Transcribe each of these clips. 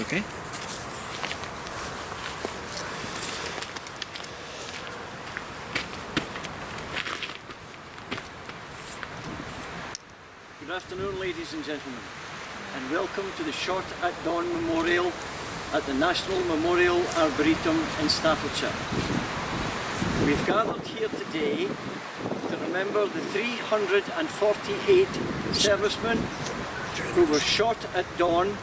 Okay. Good afternoon, ladies and gentlemen, and welcome to the Shot at Dawn Memorial at the National Memorial Arboretum in Staffordshire. We've gathered here today to remember the 348 servicemen who were shot at dawn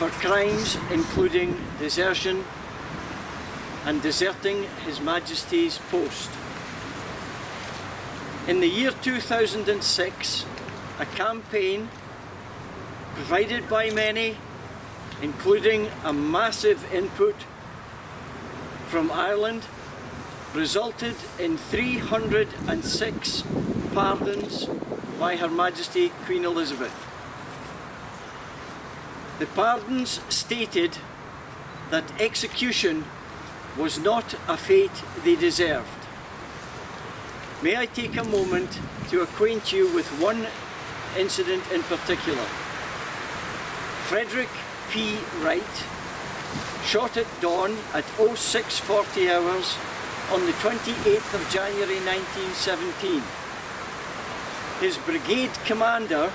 for crimes including desertion and deserting His Majesty's post. In the year 2006, a campaign provided by many, including a massive input from Ireland, resulted in 306 pardons by Her Majesty Queen Elizabeth. The pardons stated that execution was not a fate they deserved. May I take a moment to acquaint you with one incident in particular. Frederick P. Wright, shot at dawn at 0640 hours on the 28th of January 1917. His brigade commander,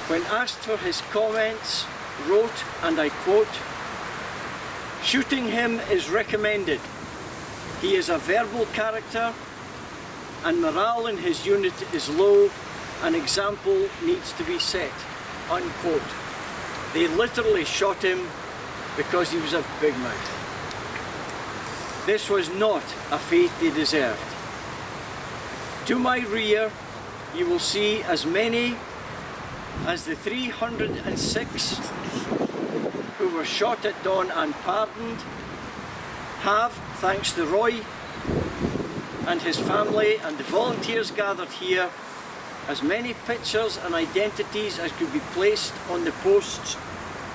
when asked for his comments, wrote, and I quote, "Shooting him is recommended. He is a verbal character and morale in his unit is low. An example needs to be set," unquote. They literally shot him because he was a big mouth. This was not a fate they deserved. To my rear, you will see as many as the 306 who were shot at dawn and pardoned have, thanks to Roy and his family and the volunteers gathered here, as many pictures and identities as could be placed on the posts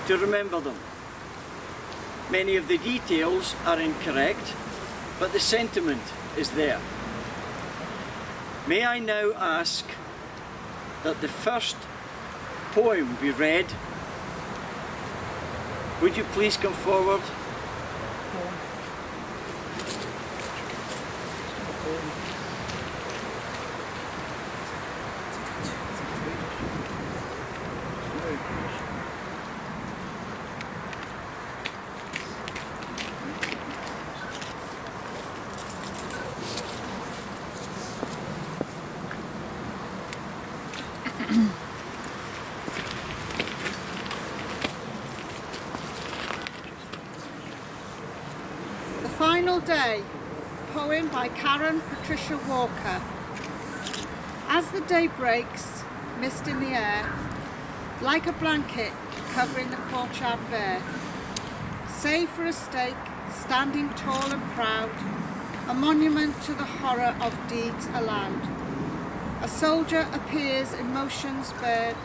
to remember them. Many of the details are incorrect, but the sentiment is there. May I now ask that the first poem be read? Would you please come forward? The Final Day, poem by Ciaran Patricia Walker. As the day breaks, mist in the air, like a blanket covering the courtyard bare, save for a stake standing tall and proud, a monument to the horror of deeds allowed. A soldier appears in motion spared,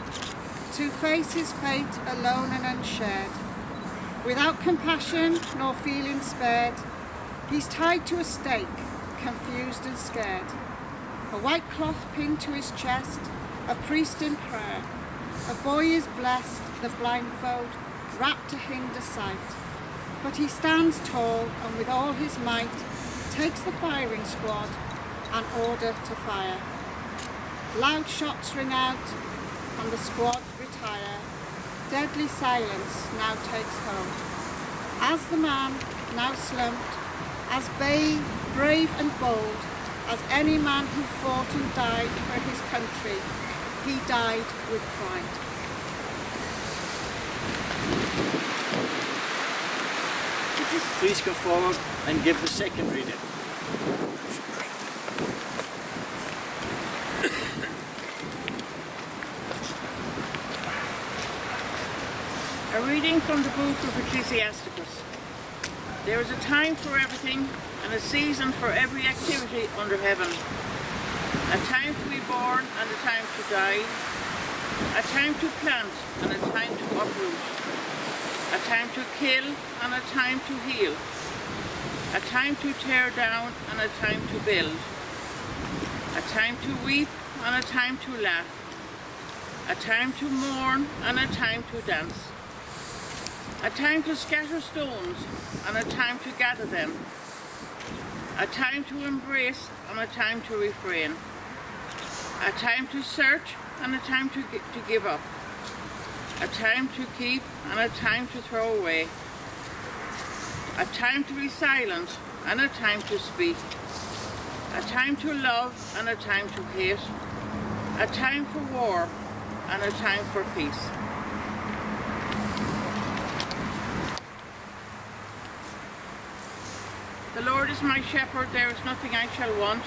to face his fate alone and unshared. Without compassion nor feeling spared, he's tied to a stake, confused and scared. A white cloth pinned to his chest, a priest in prayer. A boy is blessed, the blindfold wrapped to hinder sight. But he stands tall and with all his might takes the firing squad and order to fire. Loud shots ring out and the squad retire. Deadly silence now takes hold. As the man, now slumped, as brave and bold as any man who fought and died for his country, he died with pride. If you please come forward and give the second reading. A reading from the book of Ecclesiasticus. There is a time for everything and a season for every activity under heaven. A time to be born and a time to die. A time to plant and a time to uproot. A time to kill and a time to heal. A time to tear down and a time to build. A time to weep and a time to laugh. A time to mourn and a time to dance. A time to scatter stones and a time to gather them. A time to embrace and a time to refrain. A time to search and a time to give up. A time to keep and a time to throw away. A time to be silent and a time to speak. A time to love and a time to hate. A time for war and a time for peace. The Lord is my shepherd, there is nothing I shall want.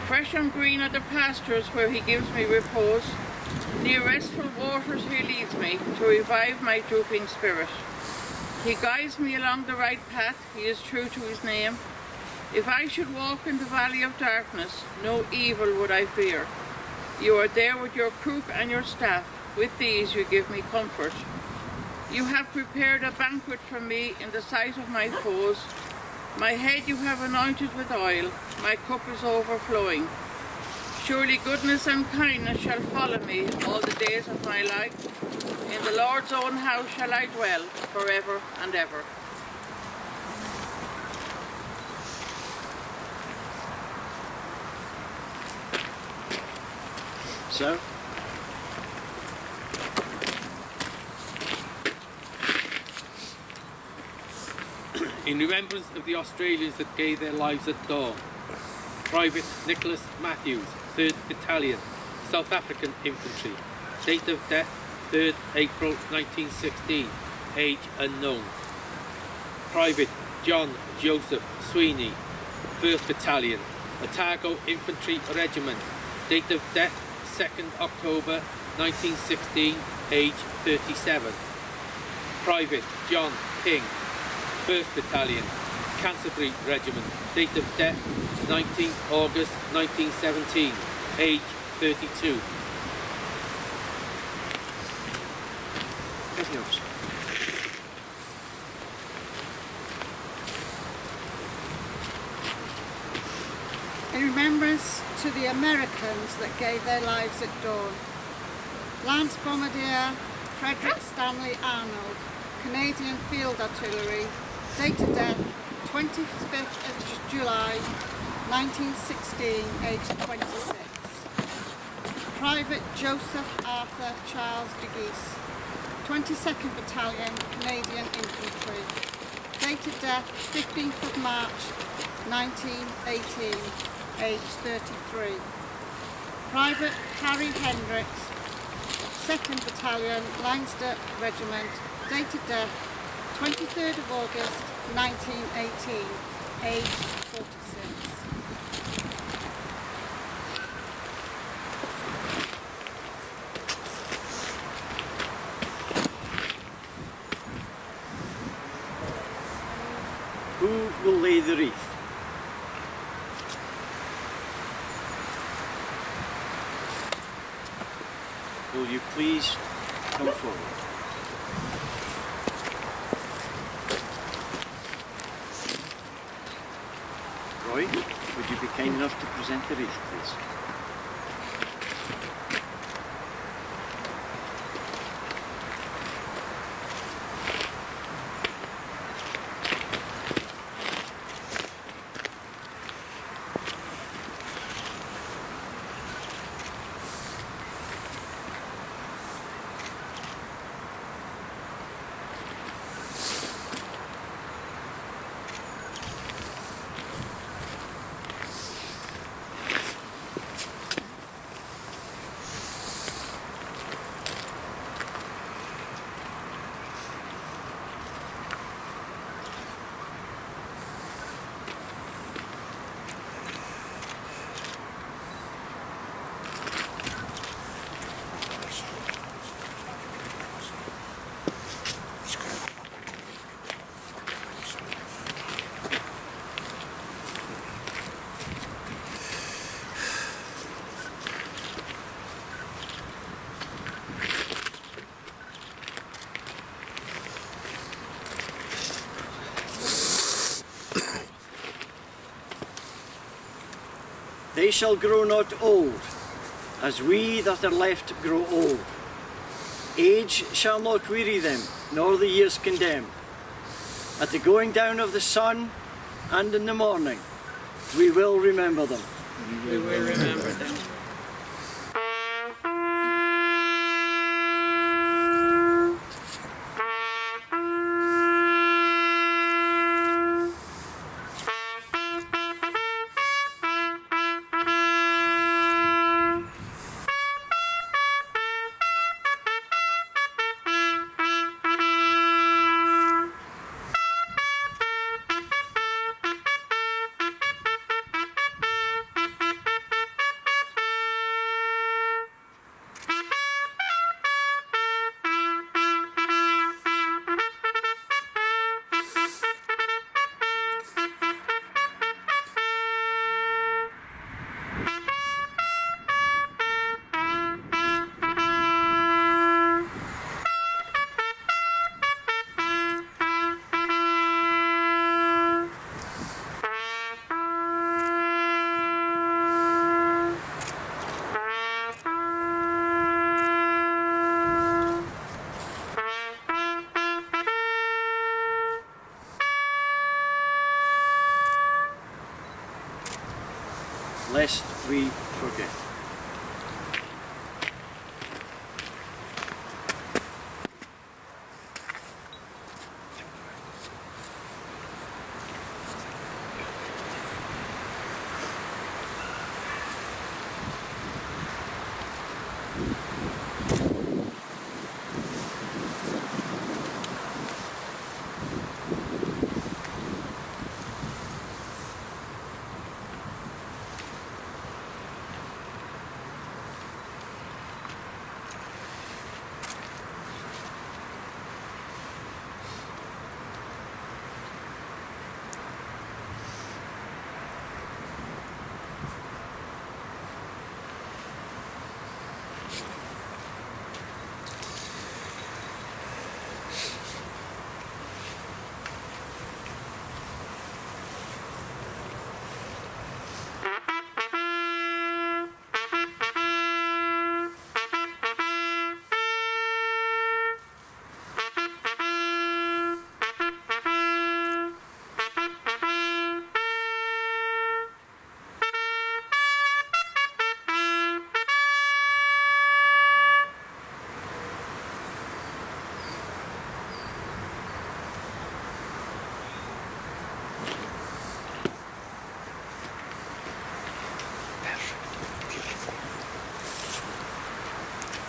Fresh and green are the pastures where he gives me repose. Near restful waters he leads me to revive my drooping spirit. He guides me along the right path, he is true to his name. If I should walk in the valley of darkness, no evil would I fear. You are there with your crook and your staff, with these you give me comfort. You have prepared a banquet for me in the sight of my foes. My head you have anointed with oil, my cup is overflowing. Surely goodness and kindness shall follow me all the days of my life. In the Lord's own house shall I dwell forever and ever. So, in remembrance of the Australians that gave their lives at dawn, Private Nicholas Matthews, 3rd Battalion, South African Infantry, date of death 3rd April 1916, age unknown. Private John Joseph Sweeney, 1st Battalion, Otago Infantry Regiment, date of death 2nd October 1916, age 37. Private John King, 1st Battalion, Canterbury Regiment, date of death 19th August 1917, age 32. Adios. In remembrance to the Americans that gave their lives at dawn. Lance Bombardier Frederick Stanley Arnold, Canadian Field Artillery, date of death 25th of July 1916, aged 26. Private Joseph Arthur Charles de Geese, 22nd Battalion, Canadian Infantry, date of death 15th of March 1918, aged 33. Private Harry Hendricks, 2nd Battalion, Leinster Regiment, date of death 23rd of August 1918, age 46. Who will lay the wreath? Will you please come forward? Roy, would you be kind enough to present the wreath, please? They shall grow not old, as we that are left grow old. Age shall not weary them, nor the years condemn. At the going down of the sun and in the morning, we will remember them. We will remember them. Lest we forget.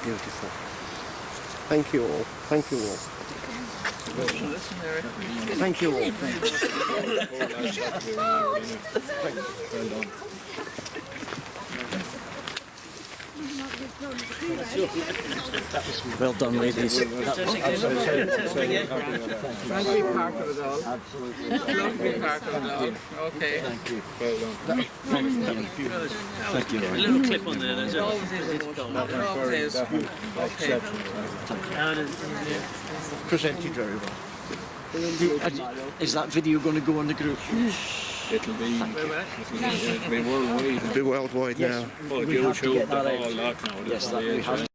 Beautiful. Thank you all. Thank you all. Thank you all. Well done, ladies. Lovely part of it all. Absolutely. Lovely part of it all. Okay. Thank you. Well done. Thank you. A little clip on there. There's a Always. Okay. Presented very well. Is that video going to go on the group? It'll be worldwide. It'll be worldwide now. Well, YouTube, the whole lot now. Yes, that we have.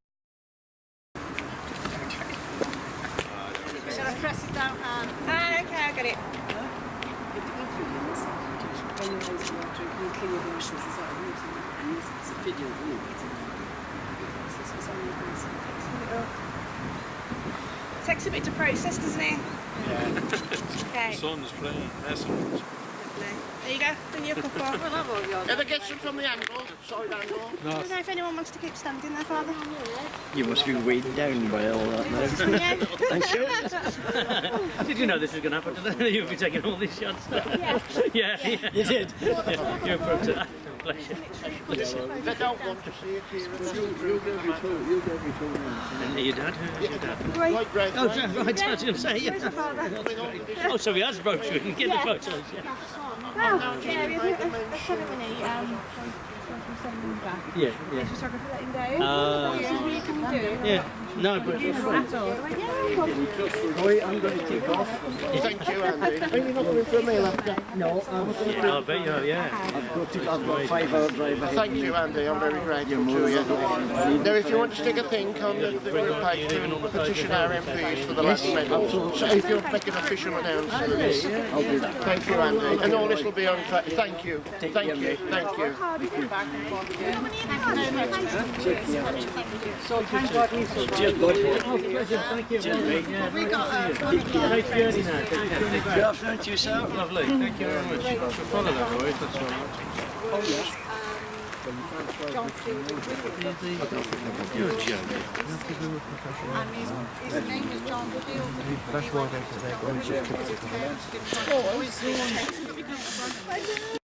Shall I press it down? Ah, okay, I got it. Takes a bit to process, doesn't it? Okay. Son's playing lessons. There you go. Bring your cup on. Ever get some from the angle, side angle? I don't know if anyone wants to keep standing there, Father. You must be weighed down by all that now. Yeah. Thank you. Did you know this was going to happen today? You'll be taking all these shots. Yeah. You did. You're pro to that. Bless you. If I don't want to see it here, you'll get me two. You'll get me two now. And your dad? Who's your dad? Right, Greg. Oh, right, I was going to say, yeah. Oh, so he has broke you. We can get the photos, yeah. Well, yeah, that's what we need. Yeah, yeah. Just sorry for letting down. You can do it. Yeah. No, but At all. Roy, I'm going to take off. Thank you, Andy. Are you not coming for a meal after? No, yeah, I bet you have, yeah. I've got a 5-hour drive ahead. Thank you, Andy. I'm very grateful to you. Now, if you want to stick a thing on the page to petition our MPs for the last medal, so if you'll make an official announcement of this, I'll do that. Thank you, Andy. And all this will be on. Thank you. Thank you. Thank you. Cheers, bud. Thank you. We got Nice journey now. Good afternoon to you, sir. Lovely, thank you very much. We'll follow that, Roy, that's all right. John Field. You're joking. And his name is John Field. That's why they